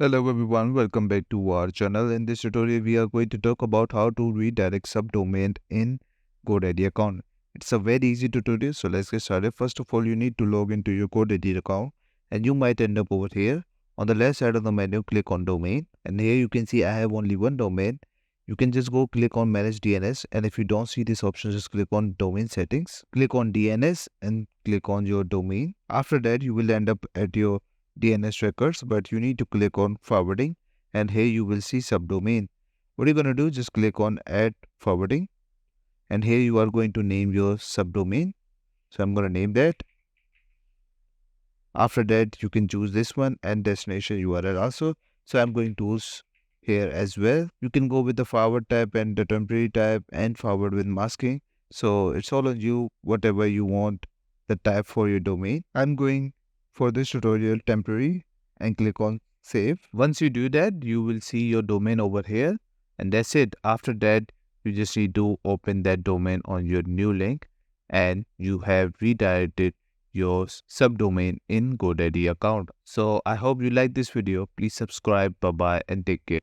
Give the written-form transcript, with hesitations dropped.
Hello everyone, welcome back to our channel. In this tutorial, we are going to talk about how to redirect subdomain in Godaddy account. It's a very easy tutorial, so let's get started. First of all, you need to log into your Godaddy account and you might end up over here. On the left side of the menu, click on domain, and here you can see I have only one domain. You can just go click on manage DNS, and if you don't see this option, just click on domain settings, click on DNS and click on your domain. After that, you will end up at your DNS records, but you need to click on forwarding, and here you will see subdomain. What you're going to do, just click on add forwarding, and here you are going to name your subdomain. So I'm going to name that. After that, you can choose this one and destination URL also. So I'm going to use here as well. You can go with the forward type and the temporary type and forward with masking. So it's all on you, whatever you want the type for your domain. I'm going for this tutorial temporary and click on save. Once you do that, you will see your domain over here, and that's it. After that, you just need to open that domain on your new link and you have redirected your subdomain in Godaddy account. So I hope you like this video. Please subscribe. Bye bye and take care.